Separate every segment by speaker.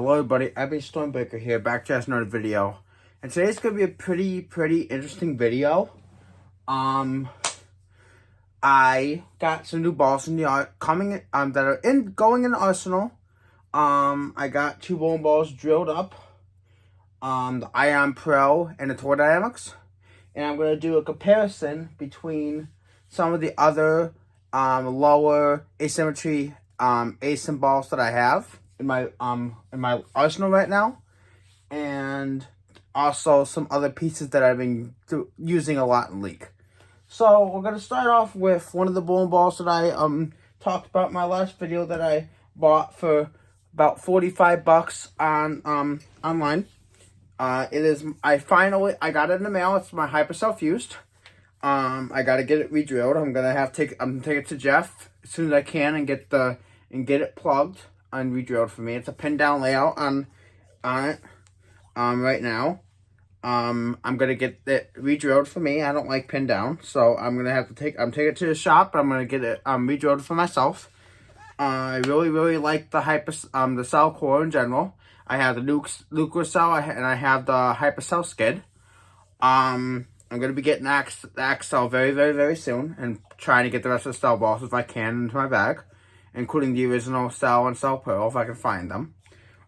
Speaker 1: Hello everybody, Abby Stormbreaker here, back to another video. And today's gonna be a pretty interesting video. I got some new balls in the that are going in the arsenal. I got two bowling balls drilled up. The Ion Pro and the dynamx. And I'm gonna do a comparison between some of the other lower asymmetry ASIM balls that I have in my arsenal right now, and also some other pieces that I've been using a lot in League. So we're gonna start off with one of the bowling balls that I talked about in my last video that I bought for about $45 on online. I got it in the mail. It's my Hypercell fused. I gotta get it re-drilled. I'm gonna take it to Jeff as soon as I can and get it plugged and re-drilled for me. It's a pin down layout on it right now. I'm gonna get it re-drilled for me. I don't like pin down, so I'm taking it to the shop, but I'm gonna get it re-drilled for myself. I really like the cell core in general. I have the nuclear cell and I have the Hypercell skid. I'm gonna be getting the X-Cell very soon and trying to get the rest of the cell balls if I can into my bag, including the original cell and cell pearl if I can find them.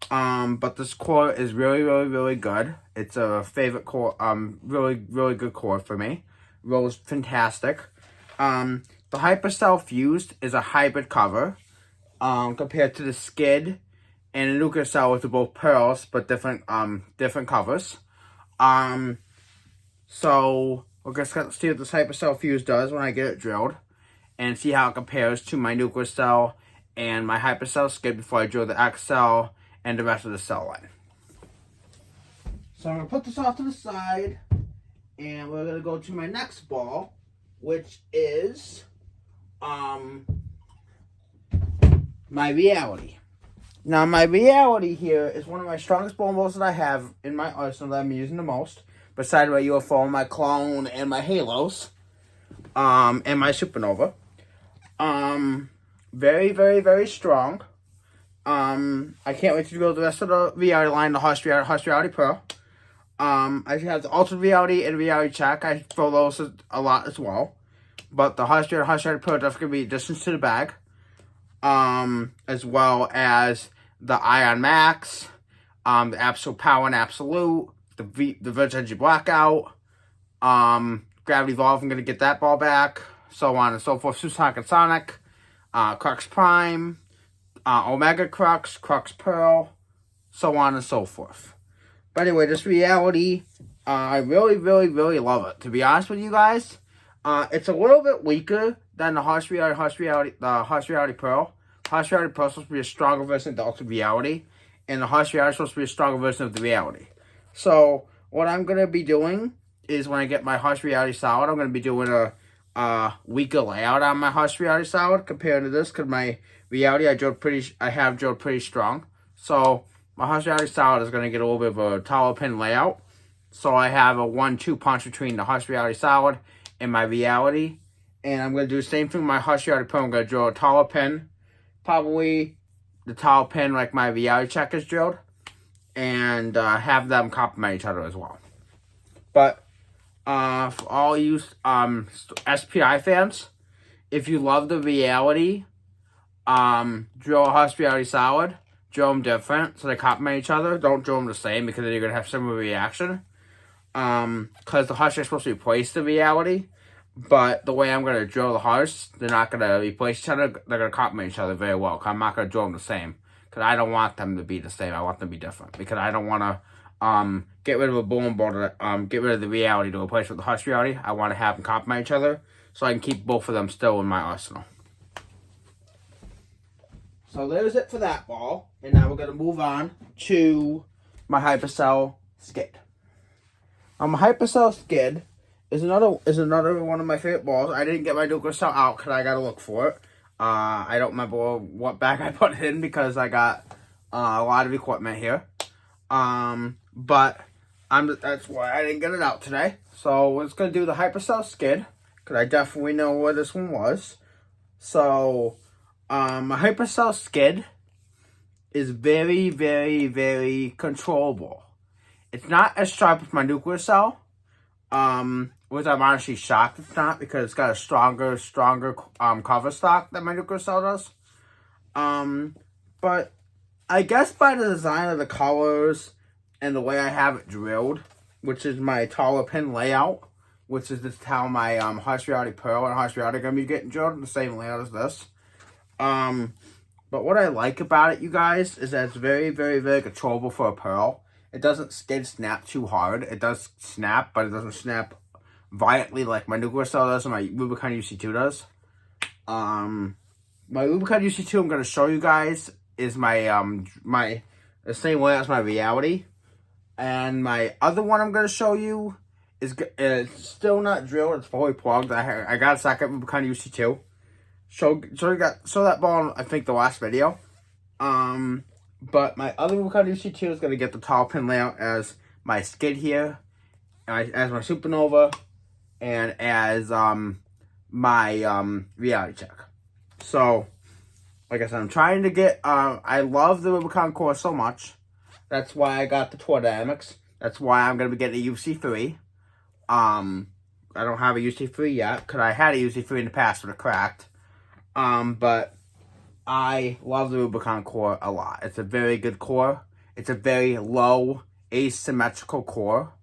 Speaker 1: But this core is really good. It's a favorite core. Really good core for me. Rolls fantastic. The Hypercell fused is a hybrid cover. Compared to the skid and the nuclear cell, which are both pearls but different covers. So we're just gonna see what this Hypercell fuse does when I get it drilled, and see how it compares to my nuclear cell and my Hypercell skid before I drill the X-Cell and the rest of the cell line. So I'm gonna put this off to the side, and we're gonna go to my next ball, which is my Reality. Now, my Reality here is one of my strongest bowling balls that I have in my arsenal that I'm using the most, besides my UFO, my Clone, and my Halos, and my Supernova. Very strong. I can't wait to go the rest of the Reality line, the Harsh Reality Pro. I have the Ultra Reality and Reality Check. I throw those a lot as well. But the Harsh Reality Pro is definitely going to be distance to the bag. As well as the Ion Max, the Absolute Power and Absolute, the Virtual Energy Blackout, Gravity Evolve, I'm going to get that ball back, so on and so forth, Supersonic and Sonic, Crux Prime, Omega Crux, Crux Pearl, so on and so forth. But anyway, this Reality, I really love it. To be honest with you guys, it's a little bit weaker than the Harsh Reality Pearl. The Harsh Reality Pearl is supposed to be a stronger version of the Ultra Reality, and the Harsh Reality is supposed to be a stronger version of the Reality. So what I'm going to be doing is when I get my Harsh Reality Solid, I'm going to be doing a weaker layout on my Harsh Reality Solid compared to this, because my Reality I have drilled pretty strong. So my Harsh Reality Solid is going to get a little bit of a taller pin layout. So I have a 1-2 punch between the Harsh Reality Solid and my Reality. And I'm going to do the same thing with my Harsh Reality Pro. I'm going to drill a taller pin, probably the taller pin like my Reality Check is drilled, and have them complement each other as well. But for all you SPI fans, if you love the Reality, drill a Harsh Reality Solid, drill them different so they complement each other. Don't drill them the same, because then you're going to have similar reaction. Because the Harsh is supposed to replace the Reality. But the way I'm going to drill the Harsh, they're not going to replace each other. They're going to complement each other very well. Cause I'm not going to drill them the same. Because I don't want them to be the same. I want them to be different. Because I don't want to get rid of a bowling ball, get rid of the Reality to replace with the Harsh Reality. I want to have them complement each other, so I can keep both of them still in my arsenal. So there's it for that ball. And now we're going to move on to my Hypercell skid. My Hypercell skid is another one of my favorite balls. I didn't get my nuclear cell out because I got to look for it. I don't remember what bag I put it in because I got a lot of equipment here. But that's why I didn't get it out today. So we're just going to do the Hypercell skid, because I definitely know where this one was. So my Hypercell skid is very, very, very controllable. It's not as sharp as my nuclear cell, which I'm honestly shocked it's not, because it's got a stronger cover stock than my nuclear cell does. But I guess by the design of the colors and the way I have it drilled, which is my taller pin layout, which is just how my Harsh Reality Pearl and Harsh Reality are going to be getting drilled in the same layout as this. But what I like about it, you guys, is that it's very, very, very controllable for a Pearl. It doesn't snap too hard. It does snap, but it doesn't snap violently like my nuclear cell does and my Rubicon UC2 does. My Rubicon UC2 I'm going to show you guys is my the same way as my Reality. And my other one I'm going to show you is still not drilled. It's fully plugged. I got a second Rubicon UC2. Show that ball in, I think, the last video. But my other Rubicon UC2 is going to get the tall pin layout as my skid here, as my supernova, and as my reality check. So, like I said, I'm trying to get, I love the Rubicon core so much. That's why I got the dynamx. That's why I'm going to be getting a UC3. I don't have a UC3 yet, because I had a UC3 in the past, but it cracked. But I love the Rubicon core a lot. It's a very good core. It's a very low, asymmetrical core,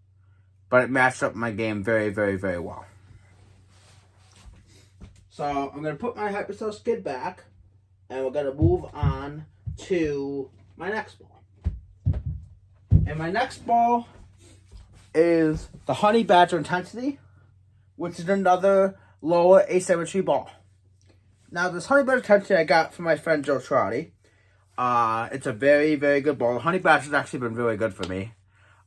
Speaker 1: but it matched up my game very, very, very well. So I'm going to put my Hypercell skid back, and we're going to move on to my next ball. And my next ball is the Honey Badger Intensity, which is another lower asymmetry ball. Now, this Honey Badger Intensity I got from my friend Joe Trotti. It's a very, very good ball. The Honey Badger's actually been really good for me.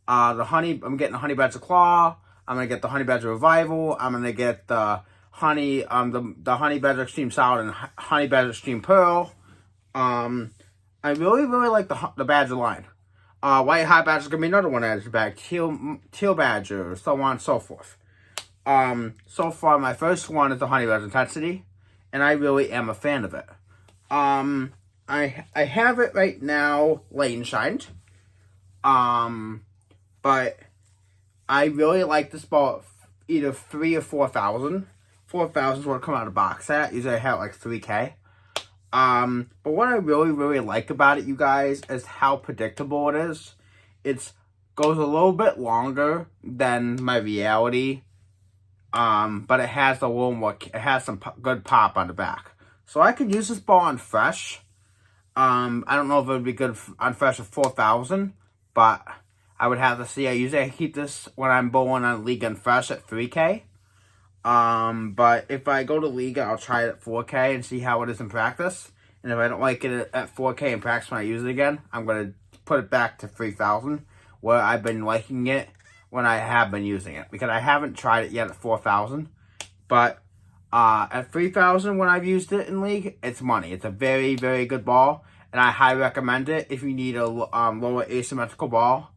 Speaker 1: I'm getting the Honey Badger Claw. I'm going to get the Honey Badger Revival. I'm going to get the Honey Badger Extreme Solid and Honey Badger Extreme Pearl. I really, really like the Badger line. White Hot Badger is going to be another one that is back. Teal Badger, so on and so forth. So far, my first one is the Honey Badger Intensity, and I really am a fan of it. I have it right now lane shined. But I really like this ball at either 3,000 or 4,000. 4,000 is what it come out of the box at. Usually I have like 3K. But what I really, really like about it, you guys, is how predictable it is. It goes a little bit longer than my Reality. But it has a little more, it has some good pop on the back. So I could use this ball on fresh. I don't know if it would be good on fresh at 4,000, but I would have to see. I usually keep this when I'm bowling on Liga and fresh at 3K. But if I go to Liga, I'll try it at 4K and see how it is in practice. And if I don't like it at 4K in practice when I use it again, I'm going to put it back to 3,000, where I've been liking it when I have been using it. Because I haven't tried it yet at 4,000. But at 3,000, when I've used it in League, it's money. It's a very, very good ball. And I highly recommend it if you need a lower asymmetrical ball.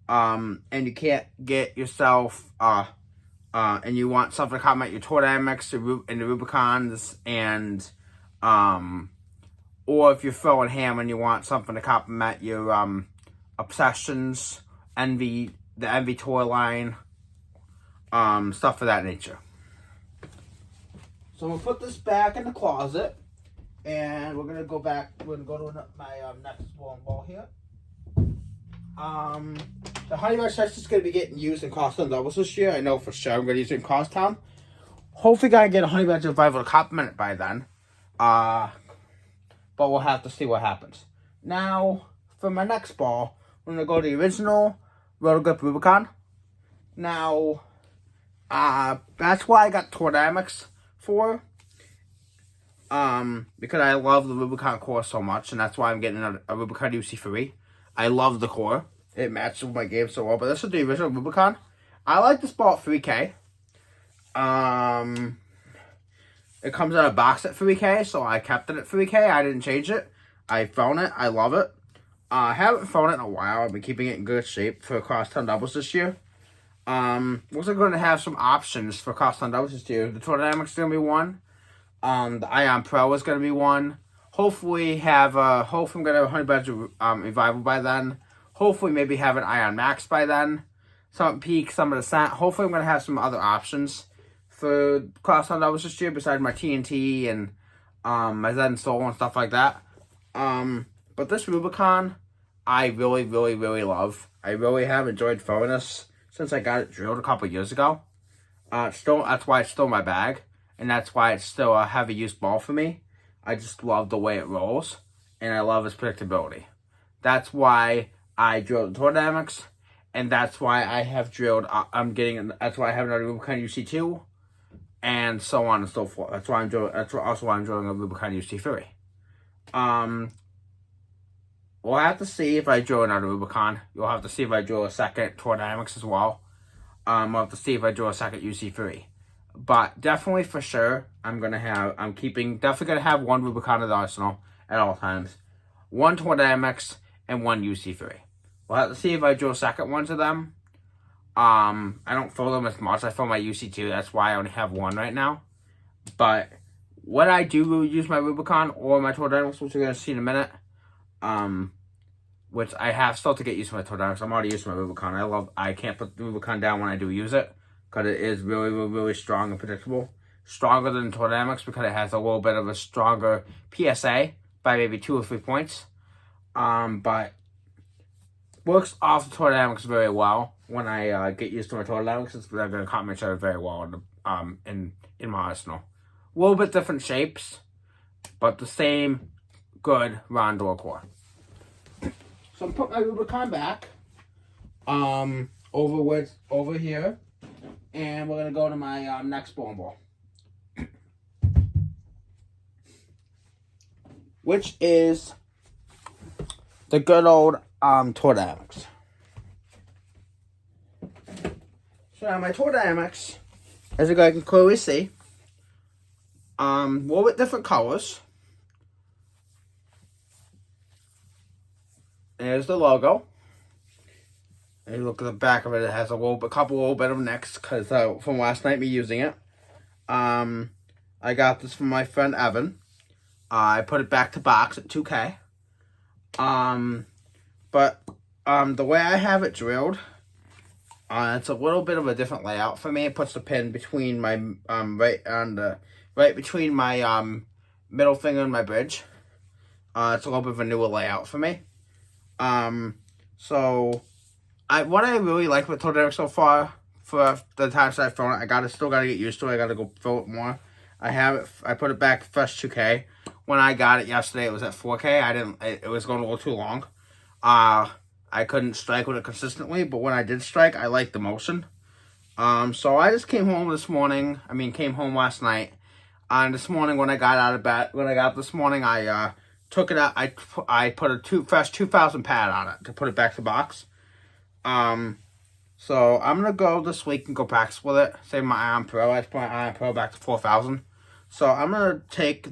Speaker 1: And you can't get yourself, and you want something to complement your dynamx and the Rubicons, and, or if you're throwing ham and you want something to complement your, Obsessions, the Envy toy line, stuff of that nature. So we'll put this back in the closet, and we're gonna go back. We're gonna go to my next ball here. The Honey Badger Test is gonna be getting used in Crosstown doubles this year. I know for sure I'm gonna use it in Crosstown. Hopefully, I get a Honey Badger Revival to complement it by then. But we'll have to see what happens. Now, for my next ball, we're gonna go to the original Rotogrip Rubicon. Now, that's why I got dynamx for, because I love the Rubicon core so much, and that's why I'm getting a Rubicon UC3. I love the core. It matches with my game so well, but this is the original Rubicon. I like this ball at 3K. It comes out of box at 3K, so I kept it at 3K. I didn't change it. I found it. I love it. I haven't thrown it in a while. I've been keeping it in good shape for Crosstown doubles this year. We're also going to have some options for Crosstown doubles this year. The dynamx is going to be one. The Ion Pro is going to be one. Hopefully hopefully I'm gonna have Honey Badger Revival by then. Hopefully maybe have an Ion Max by then. Some Peak, some of the Scent. Hopefully I'm gonna have some other options for Class 1 levels this year besides my TNT and my Zen Soul and stuff like that. But this Rubicon, I really, really, really love. I really have enjoyed throwing this since I got it drilled a couple years ago. That's why it's still in my bag, and that's why it's still a heavy use ball for me. I just love the way it rolls, and I love its predictability. That's why I drilled the dynamx, and that's why I have drilled. That's why I have another Rubicon UC2, and so on and so forth. That's why I'm drilling. That's also why I'm drilling a Rubicon UC3. We'll have to see if I drill another Rubicon. You'll have to see if I drill a second dynamx as well. We'll have to see if I drill a second UC3. But definitely for sure, definitely gonna have one Rubicon in the arsenal at all times. One dynamx and one UC3. We'll have to see if I drill second ones of them. I don't fill them as much. I fill my UC2. That's why I only have one right now. But when I do use my Rubicon or my dynamx, which you're gonna see in a minute, which I have still to get used to my dynamx. I'm already used to my Rubicon. I can't put the Rubicon down when I do use it because it is really, really, really strong and predictable. Stronger than dynamx because it has a little bit of a stronger PSA by maybe 2 or 3 points. But works off the dynamx very well when I get used to my dynamx. They're going to complement each other very well in my arsenal. A little bit different shapes, but the same good round door core. So I'm putting my Rubicon back over here, and we're gonna go to my next bowling ball, which is the good old dynamx. So now my dynamx, as you guys can clearly see, a little bit different colors. There's the logo. And you look at the back of it, it has a little bit of nicks because from last night me using it. I got this from my friend Evan. I put it back to box at 2K. But the way I have it drilled, it's a little bit of a different layout for me. It puts the pin between my right between my middle finger and my bridge. It's a little bit of a newer layout for me. So what I really like with dynamx so far, for the times I've thrown it, still gotta get used to it. I gotta go throw it more. I put it back fresh 2K. When I got it yesterday, it was at 4K. It was going a little too long. I couldn't strike with it consistently, but when I did strike, I liked the motion. So I just came home last night. And this morning when I got up this morning, I took it out. I put a fresh 2,000 pad on it to put it back to box. So I'm gonna go this week and go practice with it. Save my Ion Pro. I just put my Ion Pro back to 4,000. So I'm gonna take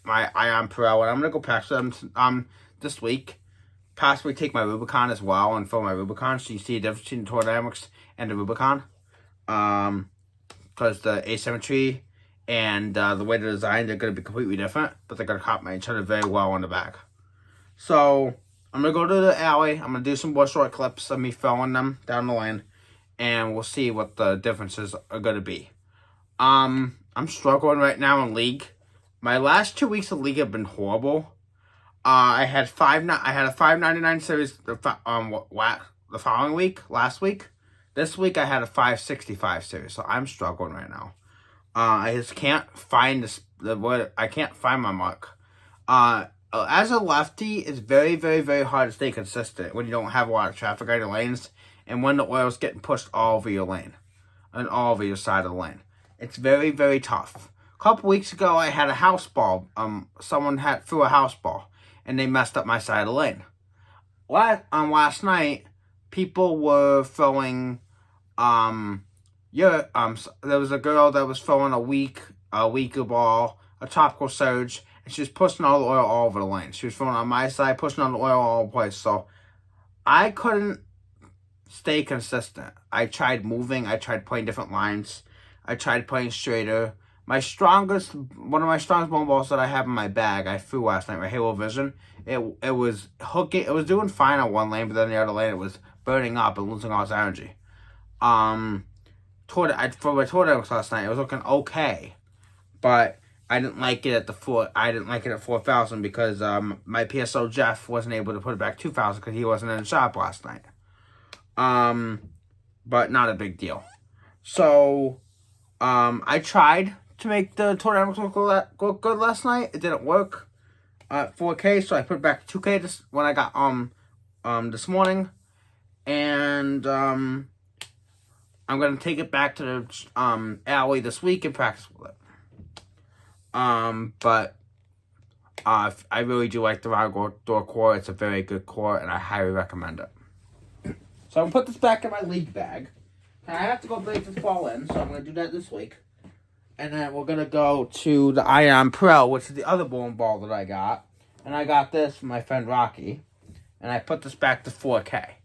Speaker 1: my Ion Pro, and I'm gonna go practice them this week. Possibly take my Rubicon as well and fill my Rubicon, so you see a difference between the dynamx and the Rubicon. Because the asymmetry and the way they're designed, they're going to be completely different, but they're going to complement each other very well on the back. So I'm going to go to the alley. I'm going to do some more short clips of me filling them down the lane, and we'll see what the differences are going to be. I'm struggling right now in League. My last 2 weeks of League have been horrible. I had a $5.99 series the following week, last week. This week I had a $5.65 series, so I'm struggling right now. I just can't find I can't find my mark. As a lefty, it's very, very, very hard to stay consistent when you don't have a lot of traffic on your lanes and when the oil's getting pushed all over your lane and all over your side of the lane. It's very, very tough. A couple weeks ago, I had a house ball. Someone threw a house ball, and they messed up my side of the lane. Last night, people were throwing, there was a girl that was throwing a weaker ball, a topical surge, and she was pushing all the oil all over the lane. She was throwing on my side, pushing all the oil all over the place. So I couldn't stay consistent. I tried moving. I tried playing different lines. I tried playing straighter. one of my strongest bowling balls that I have in my bag, I threw last night, my Halo Vision. It was hooking, it was doing fine on one lane, but then the other lane it was burning up and losing all its energy. For my tour last night, it was looking okay, but I didn't like it at 4,000 because my PSO Jeff wasn't able to put it back 2,000 because he wasn't in the shop last night. But not a big deal. So, I tried to make the tour dynamx look good last night. It didn't work at 4K, so I put it back to 2K when I got this morning, and I'm gonna take it back to the alley this week and practice with it. But I really do like the round door core. It's a very good core, and I highly recommend it. So I'm gonna put this back in my league bag. I have to go break this ball in, so I'm gonna do that this week. And then we're gonna go to the Ion Pro, which is the other bowling ball that I got. And I got this from my friend Rocky. And I put this back to 4K,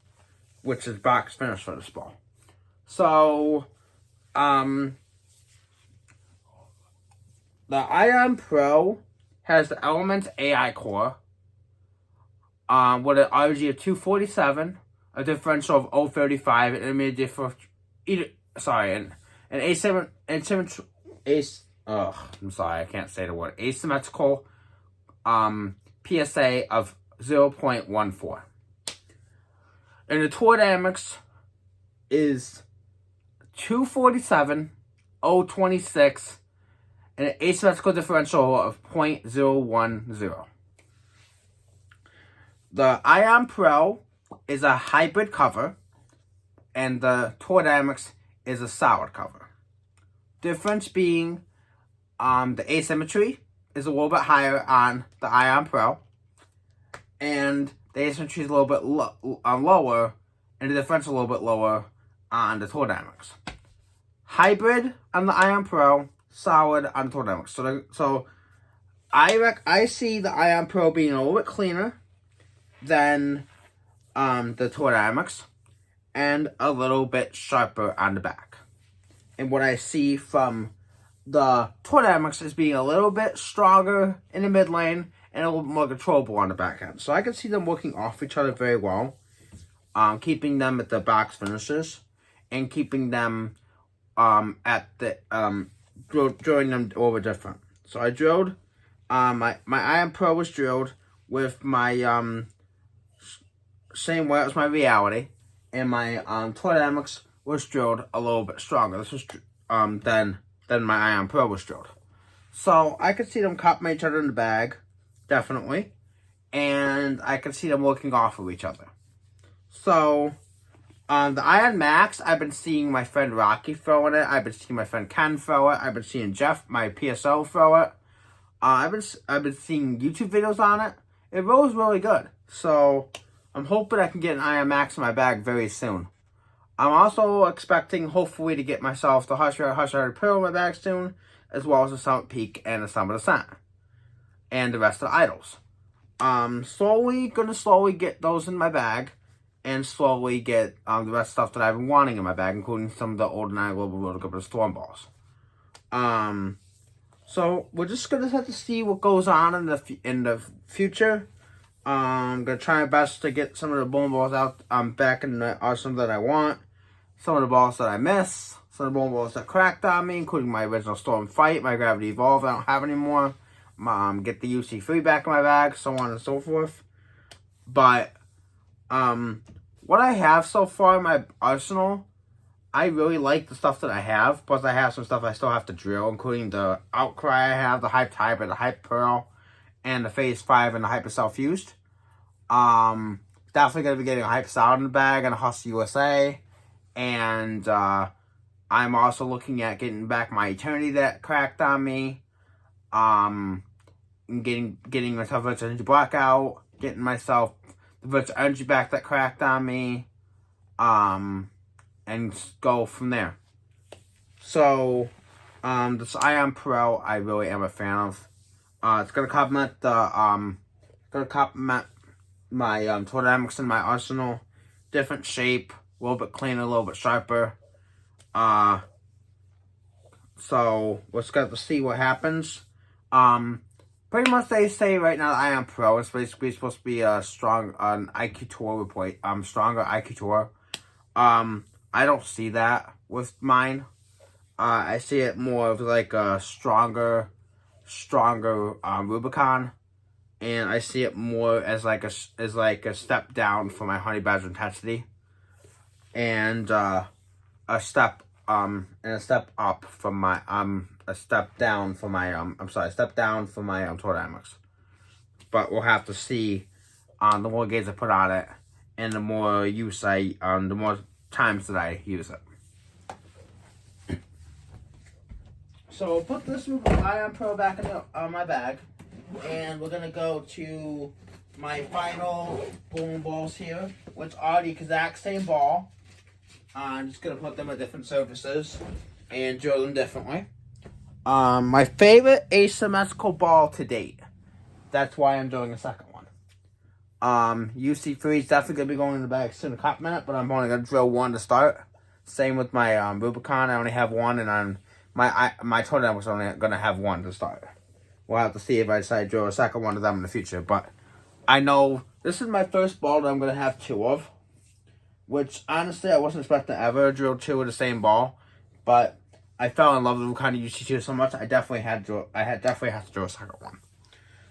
Speaker 1: which is box finish for this ball. So, the Ion Pro has the Elements AI core, with an RG of 247, a differential of 035, and an asymmetrical PSA of 0.14. And the tour dynamx is 247, 026, and an asymmetrical differential of 0.010. The Ion Pro is a hybrid cover, and the tour dynamx is a solid cover. Difference being, the asymmetry is a little bit higher on the Ion Pro, and the asymmetry is a little bit lower, and the difference is a little bit lower on the tour dynamx. Hybrid on the Ion Pro, solid on the tour dynamx. So I see the Ion Pro being a little bit cleaner than the tour dynamx, and a little bit sharper on the back. And what I see from the tour dynamx is being a little bit stronger in the mid lane and a little bit more controllable on the back end. So I can see them working off each other very well, keeping them at the box finishes and keeping them at the drilling them over different. So I drilled my Ion Pro was drilled with my same way as my Reality, and my tour dynamx was drilled a little bit stronger. This was than my Ion Pro was drilled. So I could see them complement each other in the bag, definitely, and I could see them working off of each other. So the Ion Max, I've been seeing my friend Rocky throwing it. I've been seeing my friend Ken throw it. I've been seeing Jeff, my PSO, throw it. I've been seeing YouTube videos on it. It rolls really good. So I'm hoping I can get an Ion Max in my bag very soon. I'm also expecting, hopefully, to get myself the Hush Pearl in my bag soon, as well as the Summit Peak and the Summit Ascent, and the rest of the idols. Slowly get those in my bag, and slowly get the rest of stuff that I've been wanting in my bag, including some of the old 9 Global World Cup and Storm balls. So we're just gonna have to see what goes on in the future. I'm gonna try my best to get some of the bowling balls out back in the arsenal that I want. Some of the balls that I miss. Some of the bowling balls that cracked on me, including my original Storm Fight, my Gravity Evolve I don't have anymore. Get the UC3 back in my bag, so on and so forth. But what I have so far in my arsenal, I really like the stuff that I have. Plus I have some stuff I still have to drill, including the Outcry I have, the Hyped Hybrid, the Hyped Pearl, and the Phase 5 and the Hyper Self Fused. Definitely going to be getting a Hyper Solid in the bag and a Hustle USA. And I'm also looking at getting back my Eternity that cracked on me. Getting myself Virtual Energy Blackout. Getting myself the Virtual Energy back that cracked on me. And go from there. So, this Ion Pro I really am a fan of. It's gonna complement my tour dynamx in my arsenal. Different shape, a little bit cleaner, a little bit sharper. So let's get to see what happens. Pretty much they say right now that I am pro. It's basically supposed to be a strong an IQ tour report. Stronger IQ tour. I don't see that with mine. I see it more of like a stronger Rubicon, and I see it more as like a step down for my honey badger intensity, and a step up from my a step down for my a step down for my total dynamx. But we'll have to see the more gauge I put on it, and the more use the more times that I use it. So we'll put this Ion Pro back in my bag, and we're gonna go to my final bowling balls here, which are the exact same ball. I'm just gonna put them at different surfaces and drill them differently. My favorite asymmetrical ball to date. That's why I'm doing a second one. UC3 is definitely gonna be going in the bag soon in a couple minutes, but I'm only gonna drill one to start. Same with my Rubicon. I only have one, and on my total was only gonna have one to start. We'll have to see if I decide to drill a second one of them in the future. But I know this is my first ball that I'm gonna have two of, which honestly I wasn't expecting to ever drill two of the same ball, but I fell in love with Rubicon UC2 so much I definitely had to drill a second one.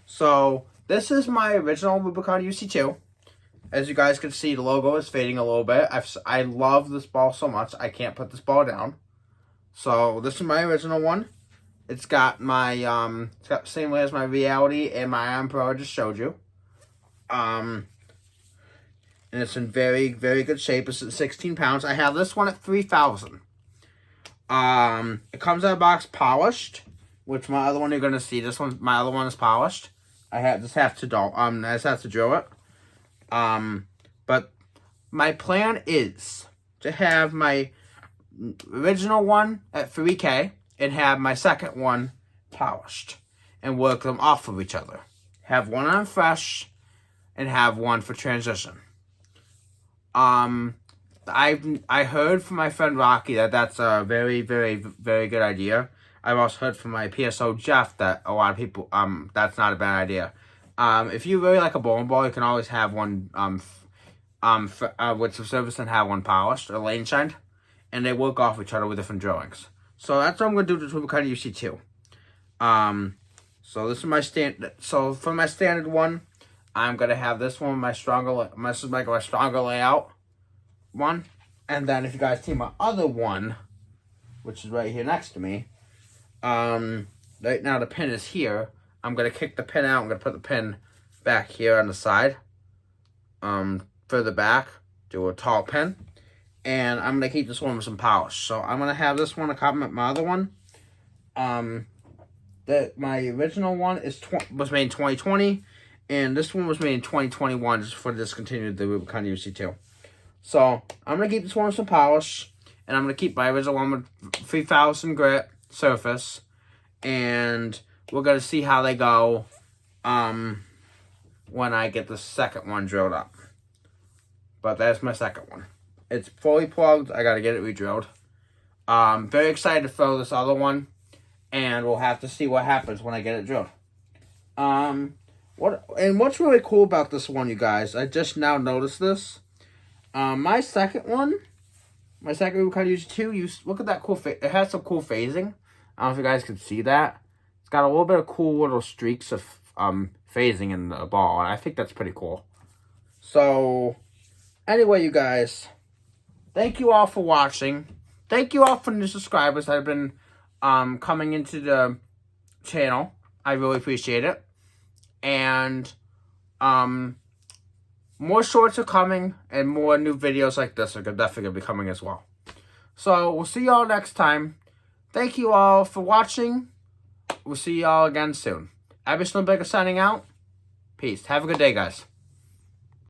Speaker 1: So this is my original Rubicon UC2. As you guys can see, the logo is fading a little bit. I love this ball so much I can't put this ball down. So this is my original one. It's got my it's got the same way as my Reality and my Ion Pro I just showed you. And it's in very, very good shape. It's at 16 pounds. I have this one at 3,000. It comes out of the box polished, which my other one you're gonna see. My other one is polished. I just have to drill it. But my plan is to have my original one at 3K and have my second one polished and work them off of each other. Have one on fresh and have one for transition. I heard from my friend Rocky that that's a very, very, very good idea. I've also heard from my PSO Jeff that a lot of people that's not a bad idea. If you really like a bowling ball, you can always have one with some surface and have one polished or lane shined, and they work off each other with different drillings. So that's what I'm gonna do to Rubicon UC2. So this is my So for my standard one, I'm gonna have this one my stronger layout one, and then if you guys see my other one, which is right here next to me, right now the pin is here. I'm gonna kick the pin out. I'm gonna put the pin back here on the side, further back, do a tall pin, and I'm gonna keep this one with some polish. So I'm gonna have this one to complement my other one. My original one was made in 2020, and this one was made in 2021 just for discontinued the Rubicon UC2. So I'm gonna keep this one with some polish, and I'm gonna keep my original one with 3,000 grit surface, and we're gonna see how they go when I get the second one drilled up. But that's my second one. It's fully plugged. I gotta get it re-drilled. Very excited to throw this other one, and we'll have to see what happens when I get it drilled. What's really cool about this one, you guys? I just now noticed this. My second Rubicon UC2, look at that cool it has some cool phasing. I don't know if you guys can see that. It's got a little bit of cool little streaks of phasing in the ball, and I think that's pretty cool. So anyway, you guys, thank you all for watching. Thank you all for the new subscribers that have been coming into the channel. I really appreciate it. And more shorts are coming, and more new videos like this are definitely going to be coming as well. So, we'll see y'all next time. Thank you all for watching. We'll see y'all again soon. Abby Snowbaker signing out. Peace. Have a good day, guys.